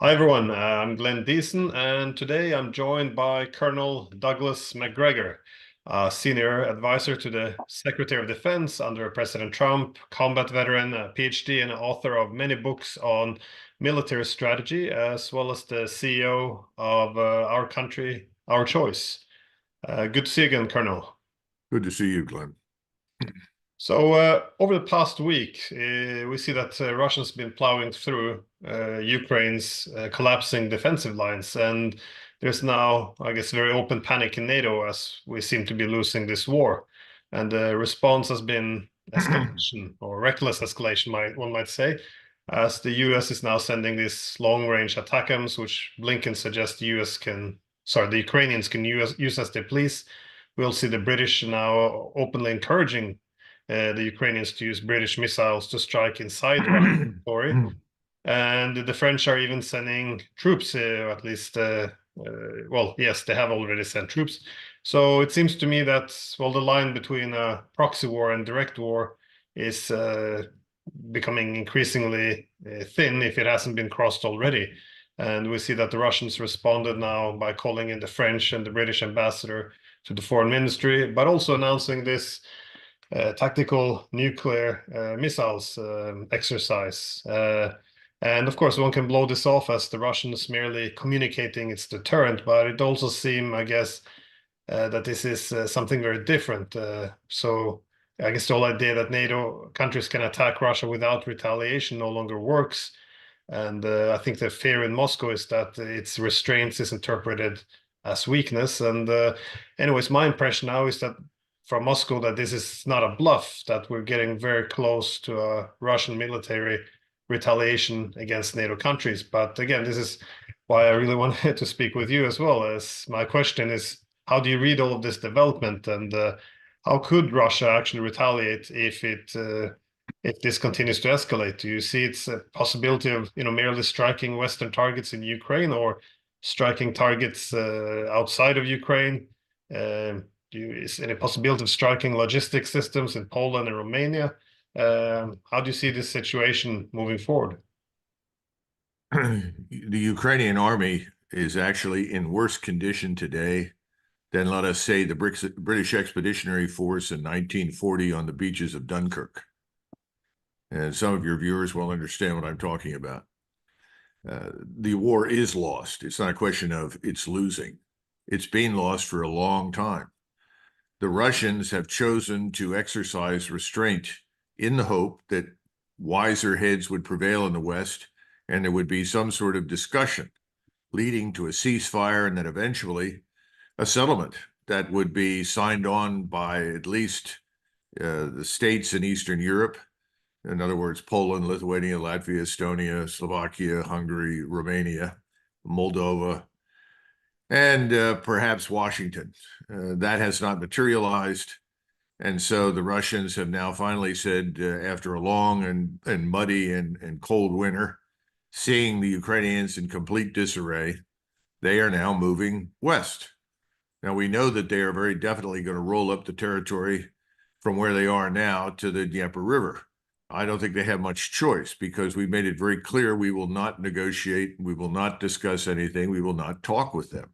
Hi everyone, I'm Glenn Diesen, and today I'm joined by Colonel Douglas Macgregor, Senior Advisor to the Secretary of Defense under President Trump, combat veteran, PhD, and author of many books on military strategy, as well as the CEO of Our Country, Our Choice. Good to see you again, Colonel. Good to see you, Glenn. So over the past week, we see that Russians have been plowing through Ukraine's collapsing defensive lines, and there's now, I guess, very open panic in NATO as we seem to be losing this war. And the response has been escalation or reckless escalation, one might say, as the US is now sending these long-range ATACMS, which Blinken suggests the Ukrainians can use as they please. We'll see the British now openly encouraging the Ukrainians to use British missiles to strike inside Russian territory. And the French are even sending troops, at least, well, yes, they have already sent troops. So it seems to me that, well, the line between a proxy war and direct war is becoming increasingly thin if it hasn't been crossed already. And we see that the Russians responded now by calling in the French and the British ambassador to the foreign ministry, but also announcing this tactical nuclear missiles exercise. And of course, one can blow this off as the Russians merely communicating its deterrent, but it also seems, I guess, that this is something very different. So I guess the whole idea that NATO countries can attack Russia without retaliation no longer works. And I think the fear in Moscow is that its restraints is interpreted as weakness. And anyways, my impression now is that from Moscow that this is not a bluff, that we're getting very close to a Russian military retaliation against NATO countries. But again, this is why I really wanted to speak with you as well. As my question is, how do you read all of this development, and how could Russia actually retaliate if this continues to escalate? Do you see it's a possibility of merely striking Western targets in Ukraine or striking targets outside of Ukraine? Is any possibility of striking logistics systems in Poland and Romania? How do you see this situation moving forward? The Ukrainian army is actually in worse condition today than, let us say, the British Expeditionary Force in 1940 on the beaches of Dunkirk. And some of your viewers will understand what I'm talking about. The war is lost. It's not a question of it's losing. It's been lost for a long time. The Russians have chosen to exercise restraint in the hope that wiser heads would prevail in the West and there would be some sort of discussion leading to a ceasefire and then eventually a settlement that would be signed on by at least the states in Eastern Europe. In other words, Poland, Lithuania, Latvia, Estonia, Slovakia, Hungary, Romania, Moldova, and perhaps Washington. That has not materialized. And so the Russians have now finally said, after a long and muddy and cold winter, seeing the Ukrainians in complete disarray, they are now moving west. Now, we know that they are very definitely going to roll up the territory from where they are now to the Dnieper River. I don't think they have much choice because we made it very clear we will not negotiate, we will not discuss anything, we will not talk with them.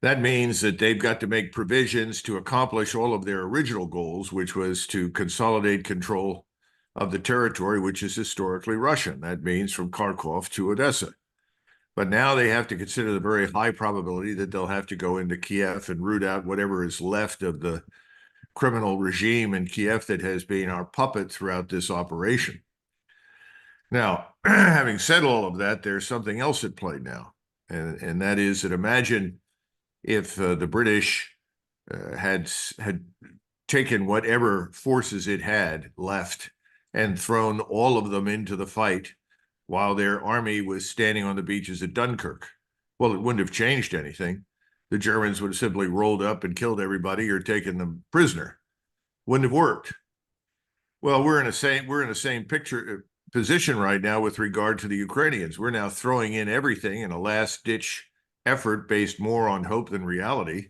That means that they've got to make provisions to accomplish all of their original goals, which was to consolidate control of the territory, which is historically Russian. That means from Kharkov to Odessa. But now they have to consider the very high probability that they'll have to go into Kiev and root out whatever is left of the criminal regime in Kiev that has been our puppet throughout this operation. Now, having said all of that, there's something else at play now. And that is that imagine if the British had taken whatever forces it had left and thrown all of them into the fight while their army was standing on the beaches at Dunkirk. Well, it wouldn't have changed anything. The Germans would have simply rolled up and killed everybody or taken them prisoner. Wouldn't have worked. Well, we're in the same position right now with regard to the Ukrainians. We're now throwing in everything in a last-ditch effort based more on hope than reality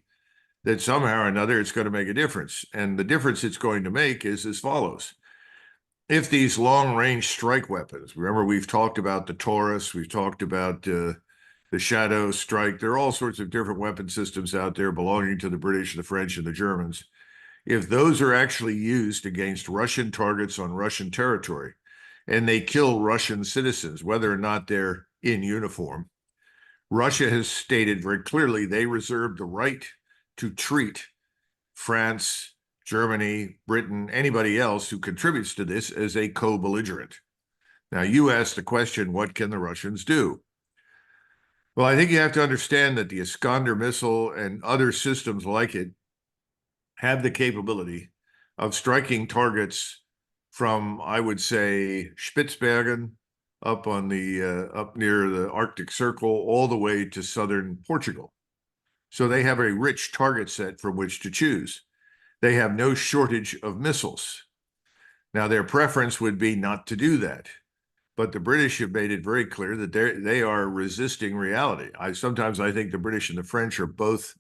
that somehow or another it's going to make a difference. And the difference it's going to make is as follows. if these long-range strike weapons, remember we've talked about the Taurus, we've talked about the Shadow Strike, there are all sorts of different weapon systems out there belonging to the British, the French, and the Germans. If those are actually used against Russian targets on Russian territory, and they kill Russian citizens, whether or not they're in uniform, Russia has stated very clearly they reserve the right to treat France, Germany, Britain, anybody else who contributes to this as a co-belligerent. Now, you asked the question, what can the Russians do? Well, I think you have to understand that the Iskander missile and other systems like it have the capability of striking targets from, I would say, Spitsbergen up on the up near the Arctic Circle all the way to southern Portugal. So they have a rich target set from which to choose. They have no shortage of missiles. Now, their preference would be not to do that. But the British have made it very clear that they are resisting reality. Sometimes I think the British and the French are both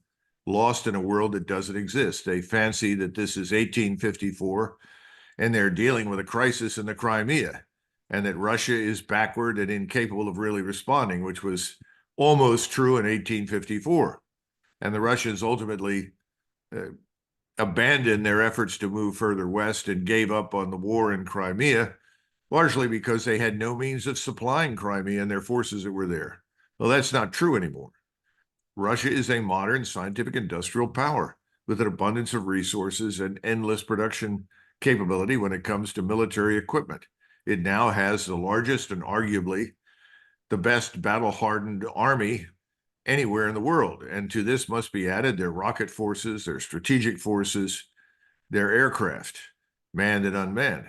lost in a world that doesn't exist. They fancy that this is 1854 and they're dealing with a crisis in the Crimea and that Russia is backward and incapable of really responding, which was almost true in 1854. And the Russians ultimately abandoned their efforts to move further west and gave up on the war in Crimea, largely because they had no means of supplying Crimea and their forces that were there. Well, that's not true anymore. Russia is a modern scientific industrial power with an abundance of resources and endless production capability when it comes to military equipment. It now has the largest and arguably the best battle-hardened army anywhere in the world. And to this must be added their rocket forces, their strategic forces, their aircraft, manned and unmanned.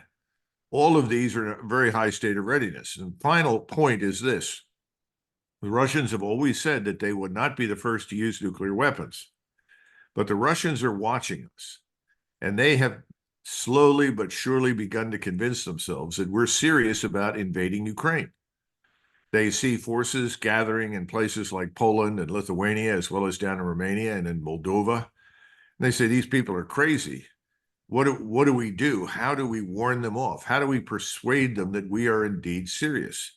All of these are in a very high state of readiness. And the final point is this. The Russians have always said that they would not be the first to use nuclear weapons. But the Russians are watching us. And they have slowly but surely begun to convince themselves that we're serious about invading Ukraine. They see forces gathering in places like Poland and Lithuania, as well as down in Romania and in Moldova. And they say, these people are crazy. What do we do? How do we warn them off? How do we persuade them that we are indeed serious?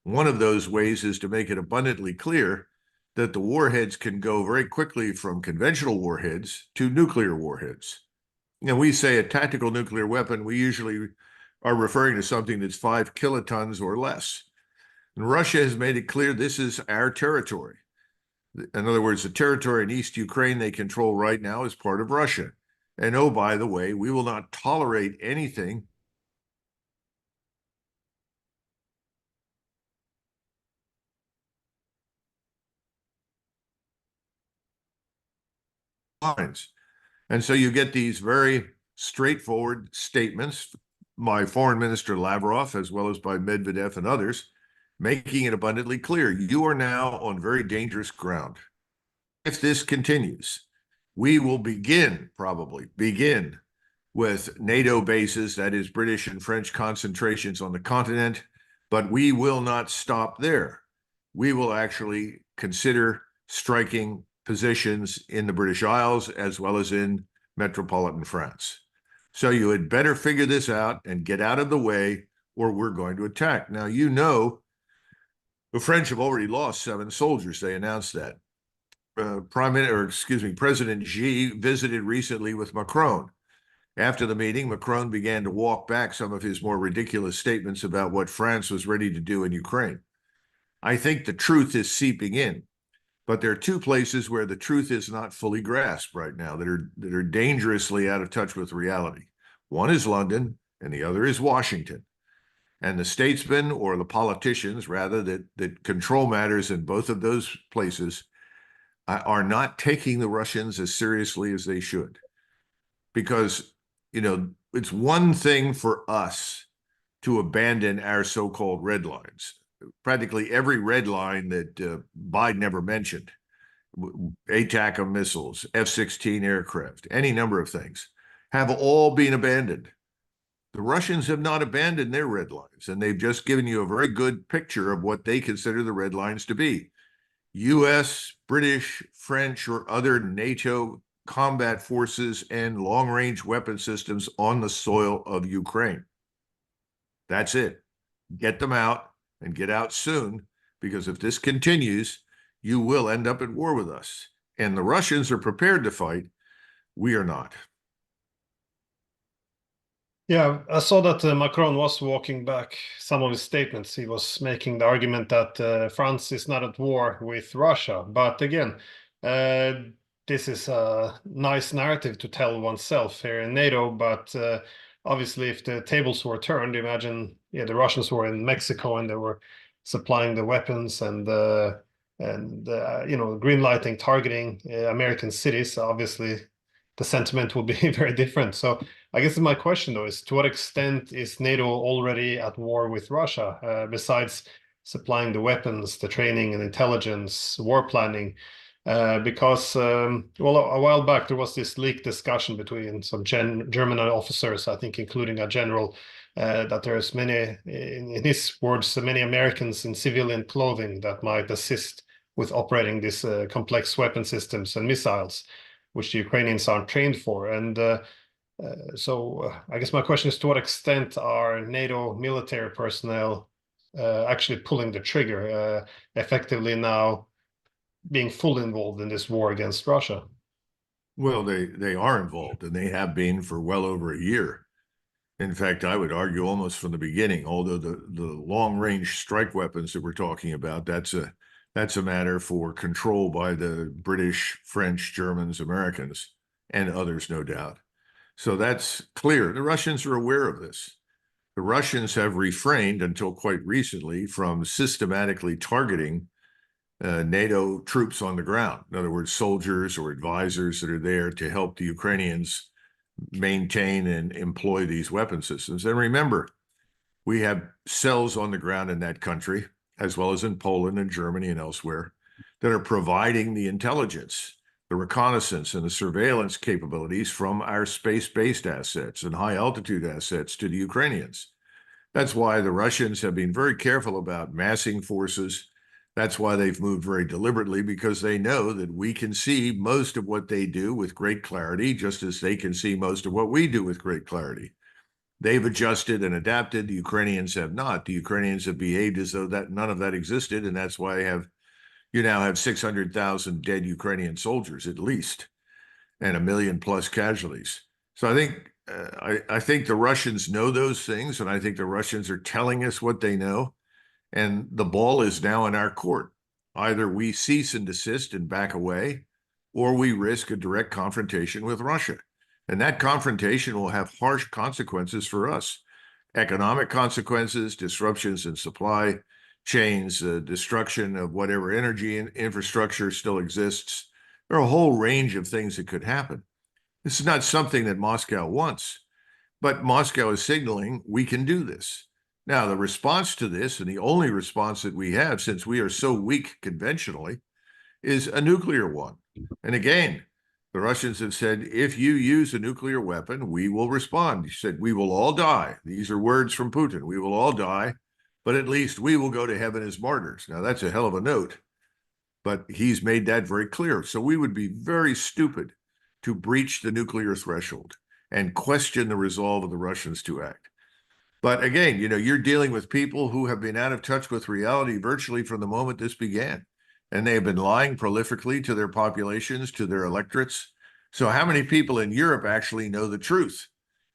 One of those ways is to make it abundantly clear that the warheads can go very quickly from conventional warheads to nuclear warheads. And we say a tactical nuclear weapon, we usually are referring to something that's 5 kilotons or less. And Russia has made it clear this is our territory. In other words, the territory in East Ukraine they control right now is part of Russia. And oh, by the way, we will not tolerate anything lines. And so you get these very straightforward statements by Foreign Minister Lavrov, as well as by Medvedev and others, making it abundantly clear you are now on very dangerous ground. If this continues, we will probably begin with NATO bases, that is British and French concentrations on the continent, but we will not stop there. We will actually consider striking positions in the British Isles as well as in metropolitan France. So you had better figure this out and get out of the way or we're going to attack. Now, you know, the French have already lost 7 soldiers. They announced that. President Xi visited recently with Macron. After the meeting, Macron began to walk back some of his more ridiculous statements about what France was ready to do in Ukraine. I think the truth is seeping in, but there are 2 places where the truth is not fully grasped right now that are dangerously out of touch with reality. One is London, and the other is Washington. And the statesmen, or the politicians rather, that control matters in both of those places are not taking the Russians as seriously as they should. Because, you know, it's one thing for us to abandon our so-called red lines. Practically every red line that Biden ever mentioned, ATACMS missiles, F-16 aircraft, any number of things, have all been abandoned. The Russians have not abandoned their red lines, and they've just given you a very good picture of what they consider the red lines to be. U.S., British, French, or other NATO combat forces and long-range weapon systems on the soil of Ukraine. That's it. Get them out and get out soon, because if this continues, you will end up at war with us. And the Russians are prepared to fight. We are not. Yeah, I saw that Macron was walking back some of his statements. He was making the argument that France is not at war with Russia. But again, uh, this is a nice narrative to tell oneself here in NATO. But obviously, if the tables were turned, imagine, yeah, the Russians were in Mexico and they were supplying the weapons and you know, green lighting, targeting American cities. Obviously, the sentiment will be very different. So I guess my question though is, to what extent is NATO already at war with Russia, besides supplying the weapons, the training and intelligence, war planning? Because well, a while back there was this leaked discussion between some German officers, I think, including a general, that there's many, in his words, many Americans in civilian clothing that might assist with operating these complex weapon systems and missiles, which the Ukrainians aren't trained for. And so I guess my question is, to what extent are NATO military personnel actually pulling the trigger, effectively now being fully involved in this war against Russia? Well, they are involved, and they have been for well over a year. In fact, I would argue almost from the beginning, although the long-range strike weapons that we're talking about, that's a matter for control by the British, French, Germans, Americans, and others, no doubt. So that's clear. The Russians are aware of this. The Russians have refrained until quite recently from systematically targeting NATO troops on the ground. In other words, soldiers or advisors that are there to help the Ukrainians maintain and employ these weapon systems. And remember, we have cells on the ground in that country, as well as in Poland and Germany and elsewhere, that are providing the intelligence, the reconnaissance, and the surveillance capabilities from our space-based assets and high-altitude assets to the Ukrainians. That's why the Russians have been very careful about massing forces. That's why they've moved very deliberately, because they know that we can see most of what they do with great clarity, just as they can see most of what we do with great clarity. They've adjusted and adapted. The Ukrainians have not. The Ukrainians have behaved as though that none of that existed, and that's why you now have 600,000 dead Ukrainian soldiers at least, and 1 million plus casualties. So I think the Russians know those things, and I think the Russians are telling us what they know. And the ball is now in our court. Either we cease and desist and back away, or we risk a direct confrontation with Russia. And that confrontation will have harsh consequences for us. Economic consequences, disruptions in supply chains, destruction of whatever energy infrastructure still exists. There are a whole range of things that could happen. This is not something that Moscow wants, but Moscow is signaling we can do this. Now, the response to this, and the only response that we have, since we are so weak conventionally, is a nuclear one. And again, the Russians have said, if you use a nuclear weapon, we will respond. He said, we will all die. These are words from Putin. We will all die, but at least we will go to heaven as martyrs. Now, that's a hell of a note, but he's made that very clear. So we would be very stupid to breach the nuclear threshold and question the resolve of the Russians to act. But again, you're dealing with people who have been out of touch with reality virtually from the moment this began. And they have been lying prolifically to their populations, to their electorates. So how many people in Europe actually know the truth?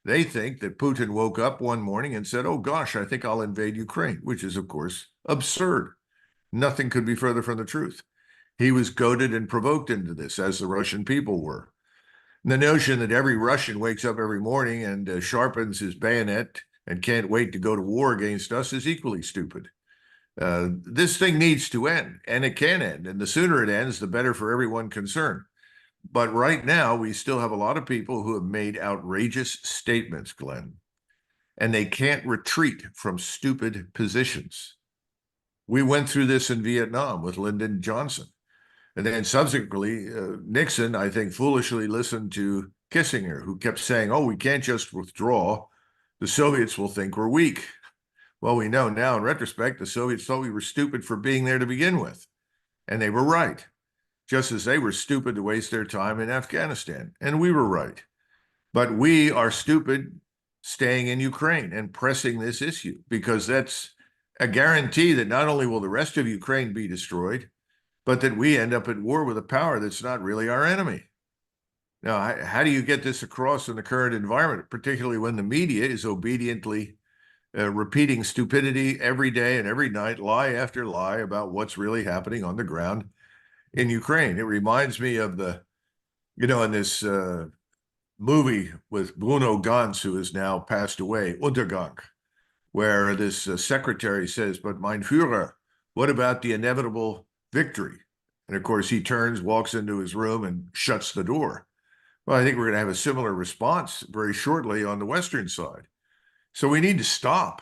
They think that Putin woke up one morning and said, oh gosh, I think I'll invade Ukraine, which is, of course, absurd. Nothing could be further from the truth. He was goaded and provoked into this, as the Russian people were. The notion that every Russian wakes up every morning and sharpens his bayonet and can't wait to go to war against us is equally stupid. This thing needs to end, and it can end. And the sooner it ends, the better for everyone concerned. But right now, we still have a lot of people who have made outrageous statements, Glenn, and they can't retreat from stupid positions. We went through this in Vietnam with Lyndon Johnson. And then subsequently, Nixon, I think, foolishly listened to Kissinger, who kept saying, oh, we can't just withdraw. The Soviets will think we're weak. Well, we know now in retrospect, the Soviets thought we were stupid for being there to begin with. And they were right, just as they were stupid to waste their time in Afghanistan. And we were right. But we are stupid staying in Ukraine and pressing this issue, because that's a guarantee that not only will the rest of Ukraine be destroyed, but that we end up at war with a power that's not really our enemy. Now, how do you get this across in the current environment, particularly when the media is obediently repeating stupidity every day and every night, lie after lie about what's really happening on the ground in Ukraine? It reminds me of in this movie with Bruno Ganz, who has now passed away, Untergang, where this secretary says, "But mein Führer, what about the inevitable victory?" And of course, he turns, walks into his room, and shuts the door. Well, I think we're going to have a similar response very shortly on the Western side. So we need to stop.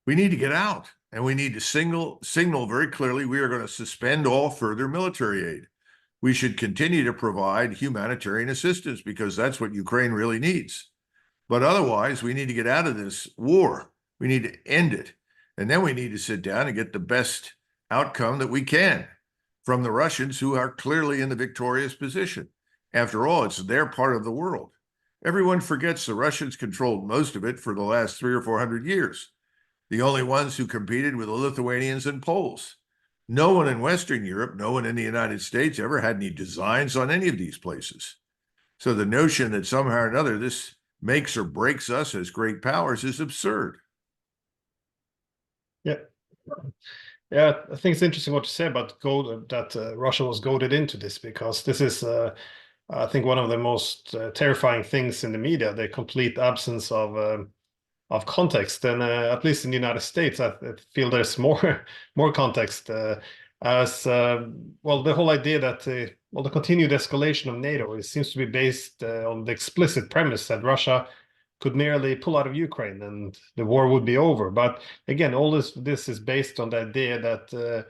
We need to get out, and we need to signal very clearly we are going to suspend all further military aid. We should continue to provide humanitarian assistance because that's what Ukraine really needs. But otherwise, we need to get out of this war. We need to end it. And then we need to sit down and get the best outcome that we can from the Russians, who are clearly in the victorious position. After all, it's their part of the world. Everyone forgets the Russians controlled most of it for the last 300 or 400 years. The only ones who competed were the Lithuanians and Poles. No one in Western Europe, no one in the United States ever had any designs on any of these places. So the notion that somehow or another this makes or breaks us as great powers is absurd. Yeah. Yeah, I think it's interesting what you say about that Russia was goaded into this, because this is, I think, one of the most terrifying things in the media, the complete absence of context. And at least in the United States, I feel there's more more context, as well. The whole idea that well, the continued escalation of NATO, it seems to be based on the explicit premise that Russia could merely pull out of Ukraine and the war would be over. But again, all this is based on the idea that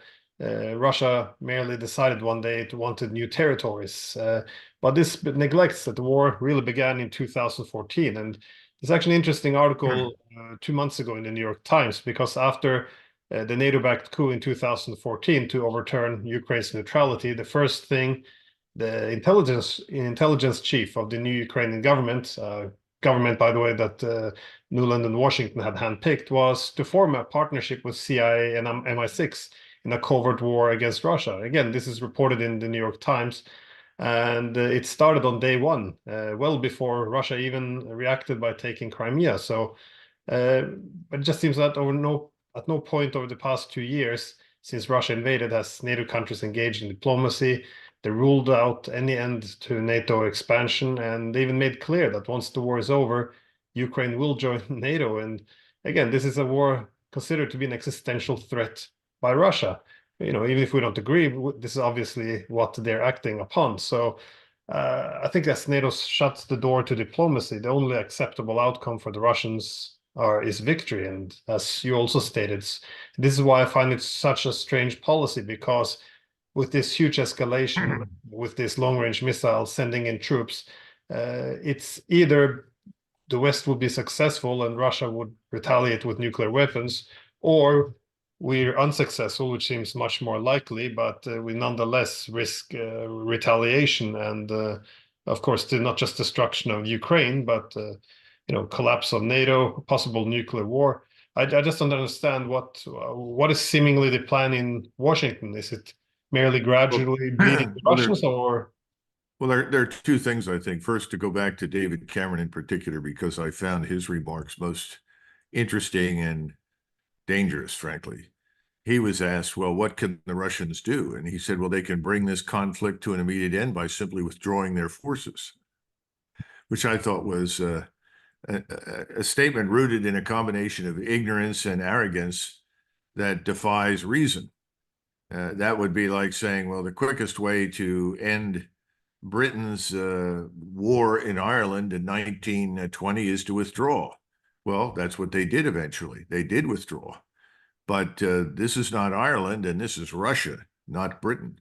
Russia merely decided one day it wanted new territories. But this neglects that the war really began in 2014. And there's actually an interesting article 2 months ago in the New York Times, because after the NATO-backed coup in 2014 to overturn Ukraine's neutrality, the first thing the intelligence chief of the new Ukrainian government, by the way, that Newland and Washington had handpicked, was to form a partnership with CIA and MI6 in a covert war against Russia. Again, this is reported in the New York Times, and it started on day one, well before Russia even reacted by taking Crimea. So but it just seems that at no point over the past 2 years since Russia invaded has NATO countries engaged in diplomacy. They ruled out any end to NATO expansion, and they even made clear that once the war is over, Ukraine will join NATO. And again, this is a war considered to be an existential threat by Russia. Even if we don't agree, this is obviously what they're acting upon. So I think as NATO shuts the door to diplomacy, the only acceptable outcome for the Russians is victory. And as you also stated, this is why I find it such a strange policy, because with this huge escalation, with this long-range missile sending in troops, it's either the West would be successful and Russia would retaliate with nuclear weapons, or we're unsuccessful, which seems much more likely, but we nonetheless risk retaliation and, of course, not just destruction of Ukraine, but collapse of NATO, possible nuclear war. I just don't understand what is seemingly the plan in Washington. Is it merely gradually bleeding the Russians, or? Well, there are two things, I think. First, to go back to David Cameron in particular, because I found his remarks most interesting and dangerous, frankly. He was asked, well, what can the Russians do? And he said, well, they can bring this conflict to an immediate end by simply withdrawing their forces, which I thought was a statement rooted in a combination of ignorance and arrogance that defies reason. That would be like saying, well, the quickest way to end Britain's war in Ireland in 1920 is to withdraw. Well, that's what they did eventually. They did withdraw. But this is not Ireland, and this is Russia, not Britain.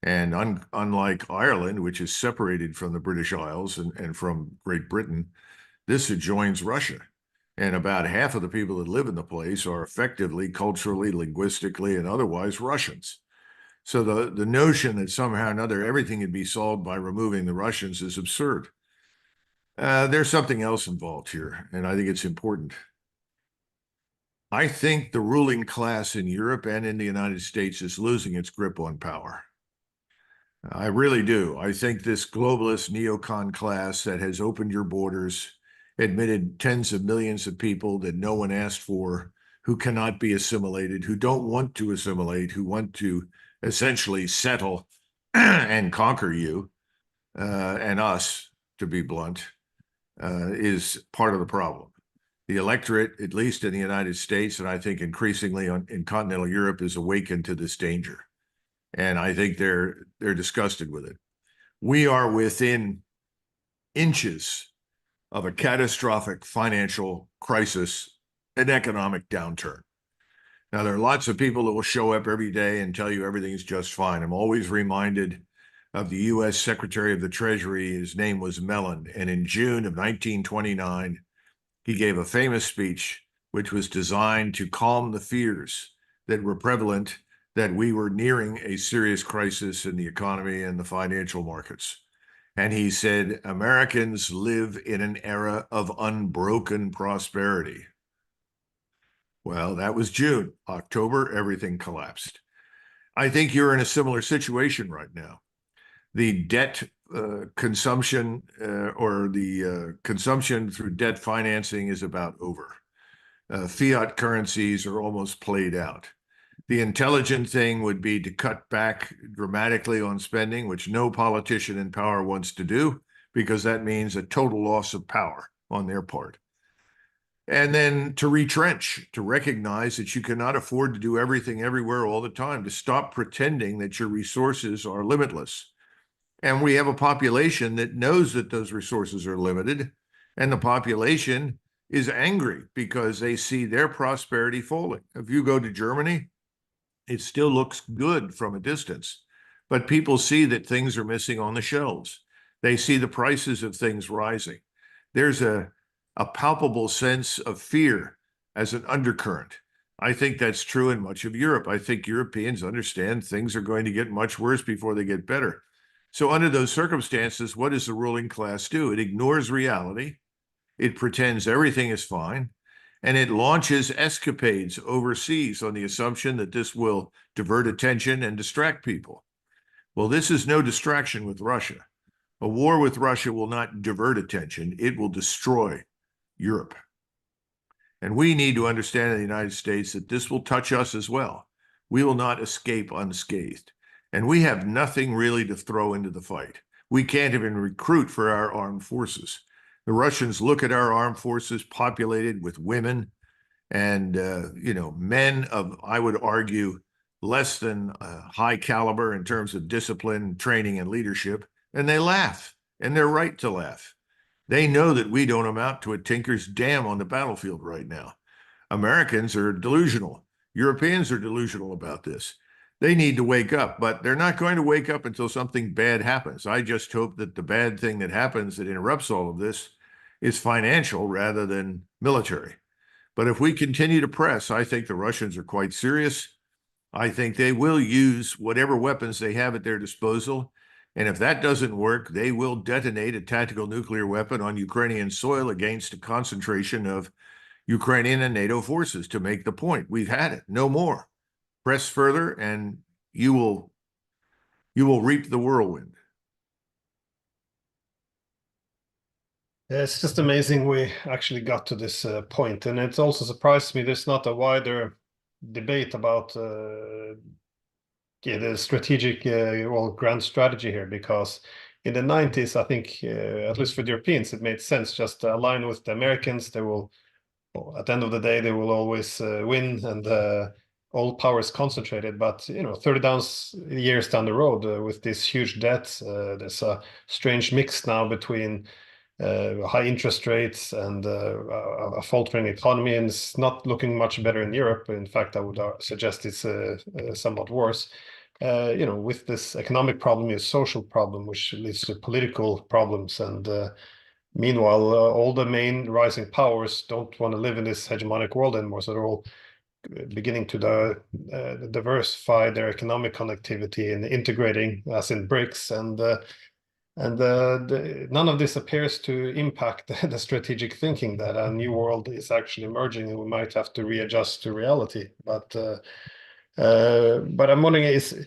And unlike Ireland, which is separated from the British Isles and from Great Britain, this adjoins Russia. And about half of the people that live in the place are effectively, culturally, linguistically, and otherwise Russians. So the notion that somehow or another everything could be solved by removing the Russians is absurd. There's something else involved here, and I think it's important. I think the ruling class in Europe and in the United States is losing its grip on power. I really do. I think this globalist neocon class that has opened your borders, admitted tens of millions of people that no one asked for, who cannot be assimilated, who don't want to assimilate, who want to essentially settle and conquer you and us, to be blunt, is part of the problem. The electorate, at least in the United States, and I think increasingly in continental Europe, is awakened to this danger. And I think they're disgusted with it. We are within inches of a catastrophic financial crisis and economic downturn. Now, there are lots of people that will show up every day and tell you everything's just fine. I'm always reminded of the U.S. Secretary of the Treasury. His name was Mellon. And in June of 1929, he gave a famous speech, which was designed to calm the fears that were prevalent that we were nearing a serious crisis in the economy and the financial markets. And he said, Americans live in an era of unbroken prosperity. Well, that was June. October, everything collapsed. I think you're in a similar situation right now. The debt consumption or the consumption through debt financing is about over. Fiat currencies are almost played out. The intelligent thing would be to cut back dramatically on spending, which no politician in power wants to do, because that means a total loss of power on their part. And then to retrench, to recognize that you cannot afford to do everything everywhere all the time, to stop pretending that your resources are limitless. And we have a population that knows that those resources are limited, and the population is angry because they see their prosperity falling. If you go to Germany, it still looks good from a distance, but people see that things are missing on the shelves. They see the prices of things rising. There's a palpable sense of fear as an undercurrent. I think that's true in much of Europe. I think Europeans understand things are going to get much worse before they get better. So under those circumstances, what does the ruling class do? It ignores reality. It pretends everything is fine. And it launches escapades overseas on the assumption that this will divert attention and distract people. Well, this is no distraction with Russia. A war with Russia will not divert attention. It will destroy Europe. And we need to understand in the United States that this will touch us as well. We will not escape unscathed. And we have nothing really to throw into the fight. We can't even recruit for our armed forces. The Russians look at our armed forces populated with women and, men of, I would argue, less than high caliber in terms of discipline, training, and leadership, and they laugh, and they're right to laugh. They know that we don't amount to a tinker's dam on the battlefield right now. Americans are delusional. Europeans are delusional about this. They need to wake up, but they're not going to wake up until something bad happens. I just hope that the bad thing that happens that interrupts all of this is financial rather than military. But if we continue to press, I think the Russians are quite serious. I think they will use whatever weapons they have at their disposal. And if that doesn't work, they will detonate a tactical nuclear weapon on Ukrainian soil against a concentration of Ukrainian and NATO forces to make the point. We've had it, no more. Press further and you will reap the whirlwind. It's just amazing we actually got to this point. And it also surprised me there's not a wider debate about the strategic, grand strategy here, because in the 90s, I think, at least for the Europeans, it made sense just to align with the Americans. They will, at the end of the day, they will always win, and all power is concentrated. But 30 years down the road, with this huge debt, there's a strange mix now between high interest rates and a faltering economy, and it's not looking much better in Europe. In fact, I would suggest it's somewhat worse. With this economic problem, a social problem, which leads to political problems. And meanwhile, all the main rising powers don't want to live in this hegemonic world anymore. So they're all beginning to diversify their economic connectivity and integrating, as in BRICS. And And none of this appears to impact the strategic thinking that a new world is actually emerging, and we might have to readjust to reality. But I'm wondering, is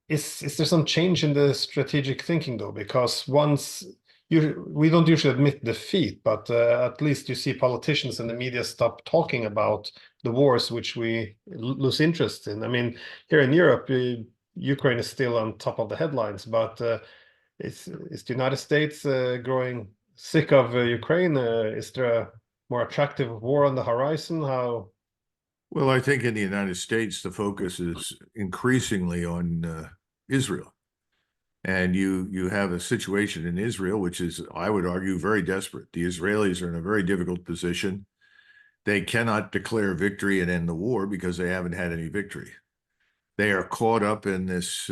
there some change in the strategic thinking though? Because we don't usually admit defeat, but at least you see politicians and the media stop talking about the wars which we lose interest in. I mean, here in Europe, Ukraine is still on top of the headlines, but is the United States growing sick of Ukraine? Is there a more attractive war on the horizon? How? Well, I think in the United States, the focus is increasingly on Israel. And you have a situation in Israel, which is, I would argue, very desperate. The Israelis are in a very difficult position. They cannot declare victory and end the war because they haven't had any victory. They are caught up in this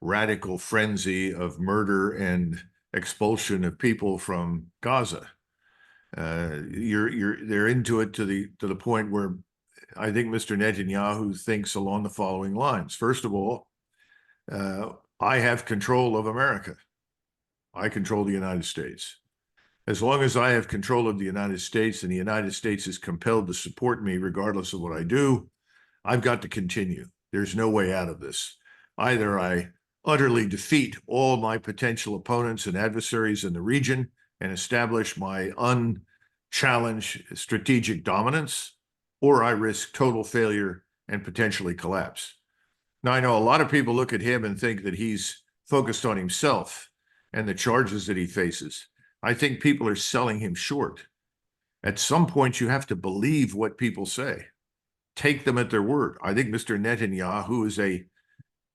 radical frenzy of murder and expulsion of people from Gaza. They're into it to the point where I think Mr. Netanyahu thinks along the following lines. First of all, I have control of America. I control the United States. As long as I have control of the United States and the United States is compelled to support me regardless of what I do, I've got to continue. There's no way out of this. Either I utterly defeat all my potential opponents and adversaries in the region and establish my unchallenged strategic dominance, or I risk total failure and potentially collapse. Now, I know a lot of people look at him and think that he's focused on himself and the charges that he faces. I think people are selling him short. At some point, you have to believe what people say. Take them at their word. I think Mr. Netanyahu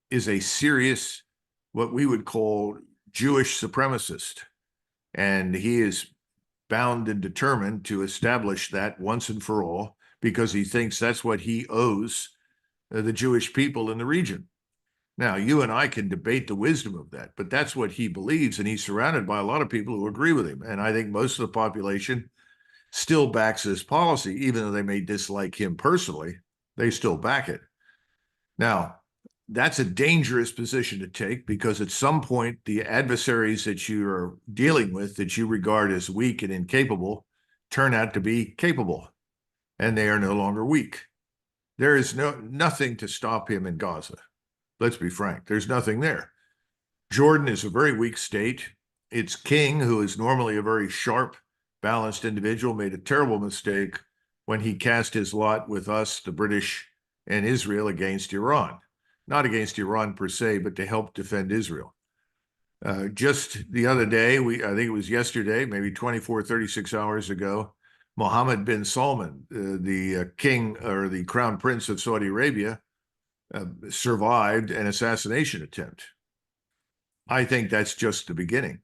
is a serious, what we would call Jewish supremacist. And he is bound and determined to establish that once and for all, because he thinks that's what he owes the Jewish people in the region. Now, you and I can debate the wisdom of that, but that's what he believes, and he's surrounded by a lot of people who agree with him. And I think most of the population still backs this policy, even though they may dislike him personally, they still back it. Now, that's a dangerous position to take because at some point, the adversaries that you are dealing with, that you regard as weak and incapable, turn out to be capable, and they are no longer weak. There is nothing to stop him in Gaza. Let's be frank, there's nothing there. Jordan is a very weak state. Its king, who is normally a very sharp, balanced individual, made a terrible mistake when he cast his lot with us, the British and Israel, against Iran. Not against Iran per se, but to help defend Israel. Just the other day, I think it was yesterday, maybe 24, 36 hours ago, Mohammed bin Salman, the king or the crown prince of Saudi Arabia, survived an assassination attempt. I think that's just the beginning,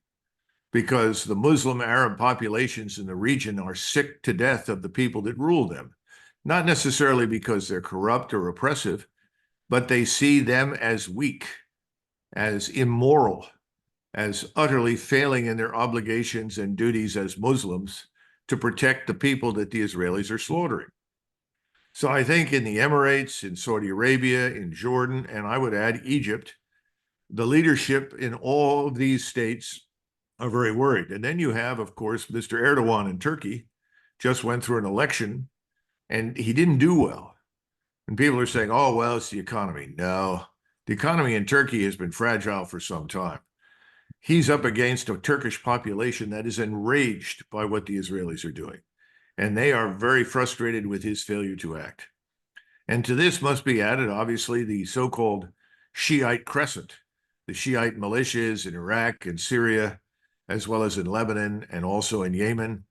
because the Muslim Arab populations in the region are sick to death of the people that rule them, not necessarily because they're corrupt or oppressive, but they see them as weak, as immoral, as utterly failing in their obligations and duties as Muslims to protect the people that the Israelis are slaughtering. So I think in the Emirates, in Saudi Arabia, in Jordan, and I would add Egypt, the leadership in all of these states are very worried. And then you have, of course, Mr. Erdogan in Turkey, just went through an election, and he didn't do well. And people are saying, oh, well, it's the economy. No, the economy in Turkey has been fragile for some time. He's up against a Turkish population that is enraged by what the Israelis are doing. And they are very frustrated with his failure to act. And to this must be added, obviously, the so-called Shiite crescent, the Shiite militias in Iraq and Syria, as well as in Lebanon and also in Yemen.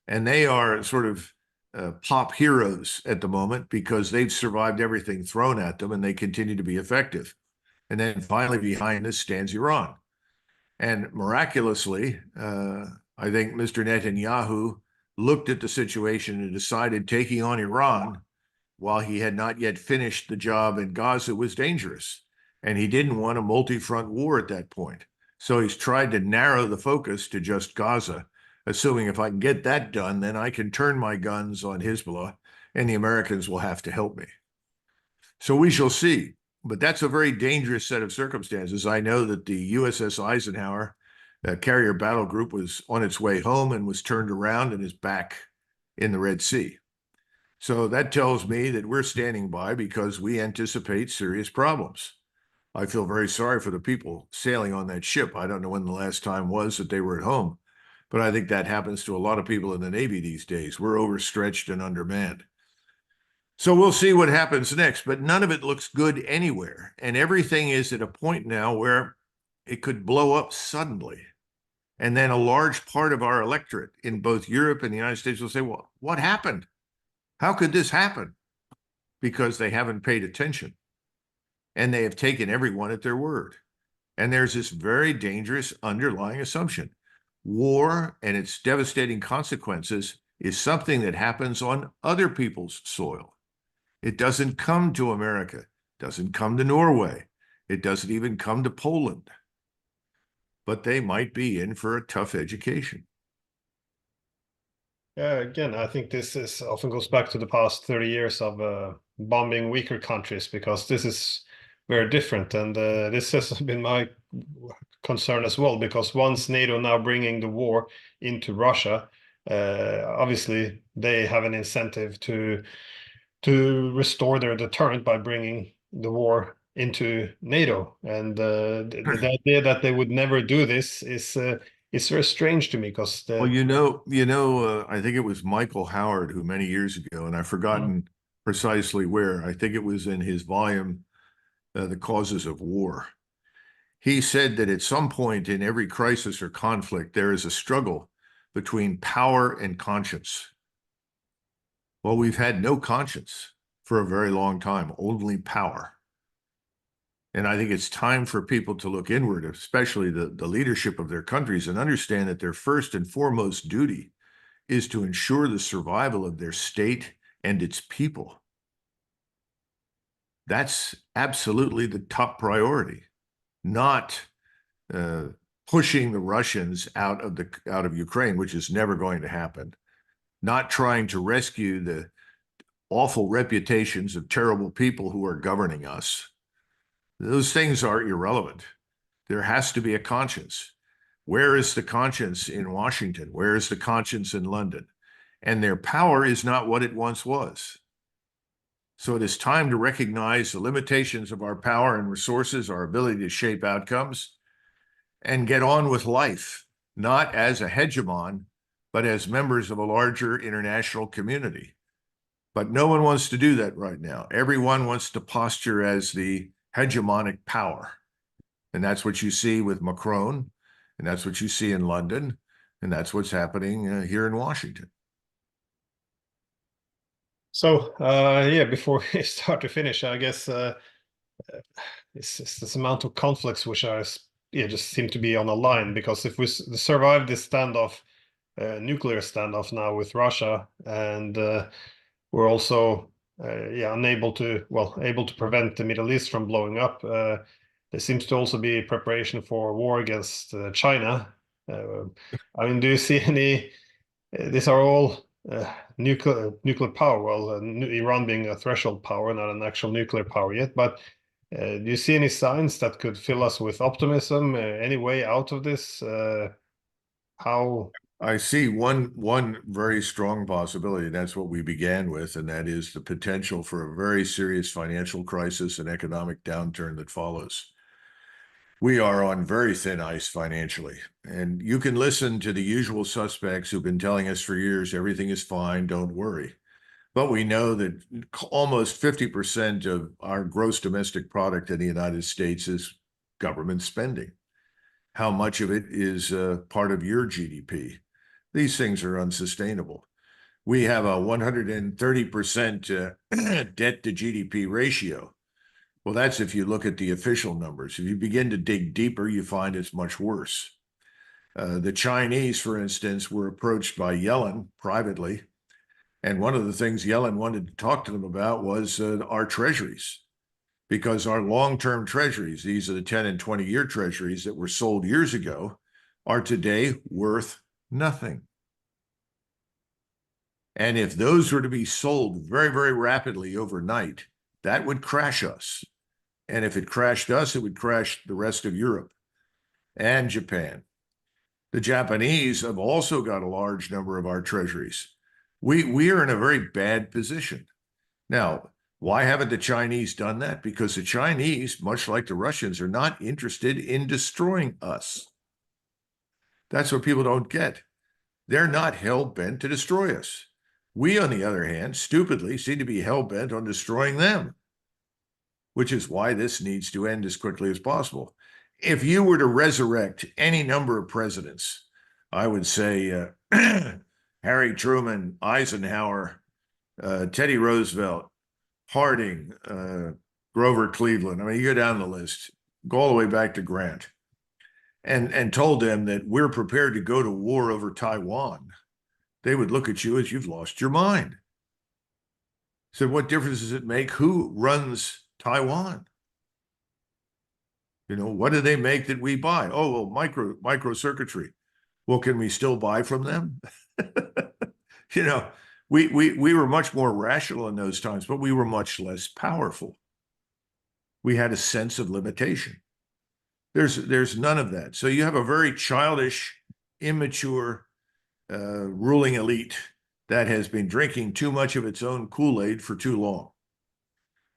And they are sort of pop heroes at the moment because they've survived everything thrown at them and they continue to be effective. And then finally behind this stands Iran. And miraculously, I think Mr. Netanyahu looked at the situation and decided taking on Iran while he had not yet finished the job in Gaza was dangerous. And he didn't want a multi-front war at that point. So he's tried to narrow the focus to just Gaza, assuming if I can get that done, then I can turn my guns on Hezbollah and the Americans will have to help me. So we shall see. but that's a very dangerous set of circumstances. I know that the USS Eisenhower carrier battle group was on its way home and was turned around and is back in the Red Sea. So that tells me that we're standing by because we anticipate serious problems. I feel very sorry for the people sailing on that ship. I don't know when the last time was that they were at home, but I think that happens to a lot of people in the Navy these days. We're overstretched and undermanned. So we'll see what happens next, but none of it looks good anywhere. And everything is at a point now where it could blow up suddenly. And then a large part of our electorate in both Europe and the United States will say, well, what happened? How could this happen? Because they haven't paid attention and they have taken everyone at their word. And there's this very dangerous underlying assumption. War and its devastating consequences is something that happens on other people's soil. It doesn't come to America, doesn't come to Norway. It doesn't even come to Poland. But they might be in for a tough education. Yeah, again, I think this is often goes back to the past 30 years of bombing weaker countries, because this is very different. And this has been my concern as well, because once NATO now bringing the war into Russia, obviously they have an incentive to restore their deterrent by bringing the war into NATO. And the idea that they would never do this is very strange to me, because Well, I think it was Michael Howard who many years ago, and I've forgotten precisely where, I think it was in his volume, The Causes of War. He said that at some point in every crisis or conflict, there is a struggle between power and conscience. Well, we've had no conscience for a very long time, only power. And I think it's time for people to look inward, especially the leadership of their countries, and understand that their first and foremost duty is to ensure the survival of their state and its people. That's absolutely the top priority, not pushing the Russians out of Ukraine, which is never going to happen, not trying to rescue the awful reputations of terrible people who are governing us. Those things are irrelevant. There has to be a conscience. Where is the conscience in Washington? Where is the conscience in London? And their power is not what it once was. So it is time to recognize the limitations of our power and resources, our ability to shape outcomes, and get on with life, not as a hegemon, but as members of a larger international community. But no one wants to do that right now. Everyone wants to posture as the hegemonic power. And that's what you see with Macron, and that's what you see in London, and that's what's happening here in Washington. So, yeah, before we start to finish, I guess it's this amount of conflicts which are, yeah, just seem to be on a line, because if we survive this standoff, nuclear standoff now with Russia, and we're also yeah, able to prevent the Middle East from blowing up. There seems to also be preparation for war against China. I mean, do you see any? These are all nuclear power. Well, Iran being a threshold power, not an actual nuclear power yet. But do you see any signs that could fill us with optimism? Any way out of this? How? I see one very strong possibility, and that's what we began with, and that is the potential for a very serious financial crisis and economic downturn that follows. We are on very thin ice financially, and you can listen to the usual suspects who've been telling us for years everything is fine, don't worry. But we know that almost 50% of our gross domestic product in the United States is government spending. How much of it is part of your GDP? These things are unsustainable. We have a 130% debt to GDP ratio. Well, that's if you look at the official numbers. If you begin to dig deeper, you find it's much worse. The Chinese, for instance, were approached by Yellen privately. And one of the things Yellen wanted to talk to them about was our treasuries, because our long-term treasuries, these are the 10 and 20-year treasuries that were sold years ago, are today worth nothing. And if those were to be sold very, very rapidly overnight, that would crash us. And if it crashed us, it would crash the rest of Europe and Japan. The Japanese have also got a large number of our treasuries. We are in a very bad position. Now, why haven't the Chinese done that? Because the Chinese, much like the Russians, are not interested in destroying us. That's what people don't get. They're not hell-bent to destroy us. We, on the other hand, stupidly seem to be hell-bent on destroying them, which is why this needs to end as quickly as possible. If you were to resurrect any number of presidents, I would say Harry Truman, Eisenhower, Teddy Roosevelt, Harding, Grover Cleveland. I mean, you go down the list, go all the way back to Grant, and told them that we're prepared to go to war over Taiwan, they would look at you as you've lost your mind. So what difference does it make who runs Taiwan? You know, what do they make that we buy? Oh, well, microcircuitry. Well, can we still buy from them? You know, we were much more rational in those times, but we were much less powerful. We had a sense of limitation. There's none of that. So you have a very childish, immature ruling elite that has been drinking too much of its own Kool-Aid for too long.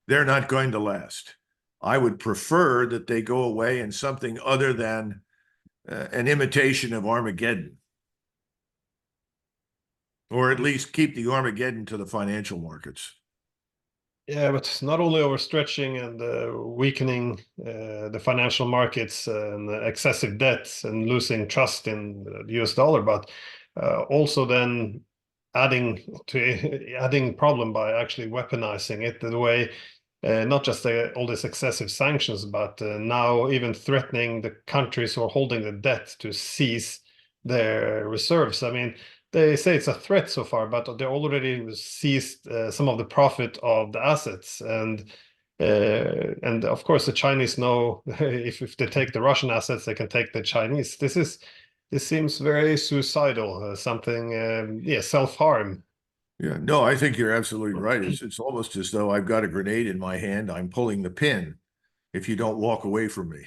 They're not going to last. I would prefer that they go away in something other than an imitation of Armageddon, or at least keep the Armageddon to the financial markets. Yeah, but not only overstretching and weakening the financial markets and excessive debt and losing trust in the US dollar, but also then adding problem by actually weaponizing it the way not just all these excessive sanctions, but now even threatening the countries who are holding the debt to seize their reserves. I mean, they say it's a threat so far, but they already seized some of the profit of the assets, and of course the Chinese know if they take the Russian assets, they can take the Chinese. This seems very suicidal, something yeah, self-harm. Yeah, no, I think you're absolutely right. It's almost as though I've got a grenade in my hand. I'm pulling the pin. If you don't walk away from me,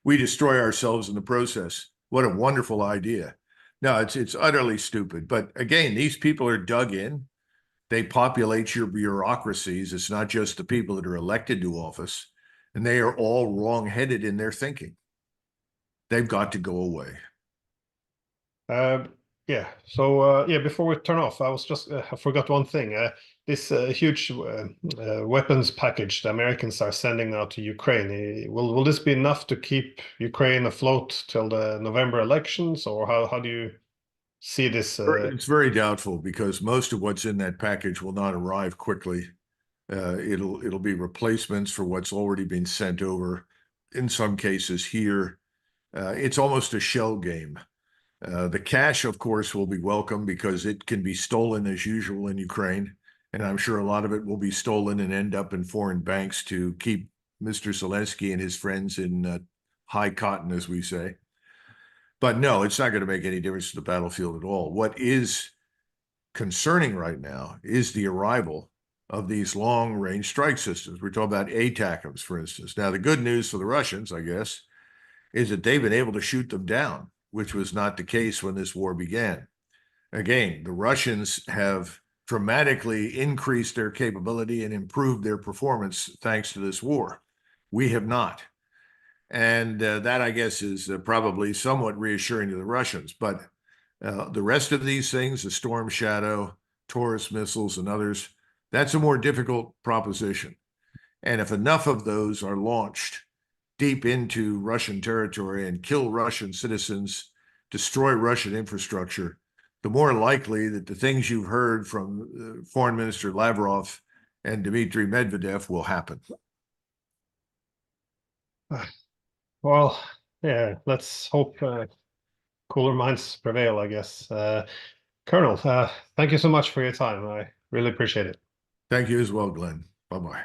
we destroy ourselves in the process. What a wonderful idea. No, it's utterly stupid. But again, these people are dug in. They populate your bureaucracies. It's not just the people that are elected to office, and they are all wrong-headed in their thinking. They've got to go away. Yeah. So yeah, before we turn off, I forgot one thing. This huge weapons package the Americans are sending now to Ukraine. Will this be enough to keep Ukraine afloat till the November elections, or how do you see this? It's very doubtful because most of what's in that package will not arrive quickly. It'll be replacements for what's already been sent over. In some cases here, it's almost a shell game. The cash, of course, will be welcome because it can be stolen as usual in Ukraine. And I'm sure a lot of it will be stolen and end up in foreign banks to keep Mr. Zelensky and his friends in high cotton, as we say. But no, it's not going to make any difference to the battlefield at all. What is concerning right now is the arrival of these long-range strike systems. We're talking about ATACMS, for instance. Now, the good news for the Russians, I guess, is that they've been able to shoot them down, which was not the case when this war began. Again, the Russians have dramatically increased their capability and improved their performance thanks to this war. We have not. And that, I guess, is probably somewhat reassuring to the Russians. But the rest of these things, the Storm Shadow, Taurus missiles, and others, that's a more difficult proposition. And if enough of those are launched deep into Russian territory and kill Russian citizens, destroy Russian infrastructure, the more likely that the things you've heard from Foreign Minister Lavrov and Dmitry Medvedev will happen. Well, yeah, let's hope cooler minds prevail, I guess. Colonel, thank you so much for your time. I really appreciate it. Thank you as well, Glenn. Bye-bye.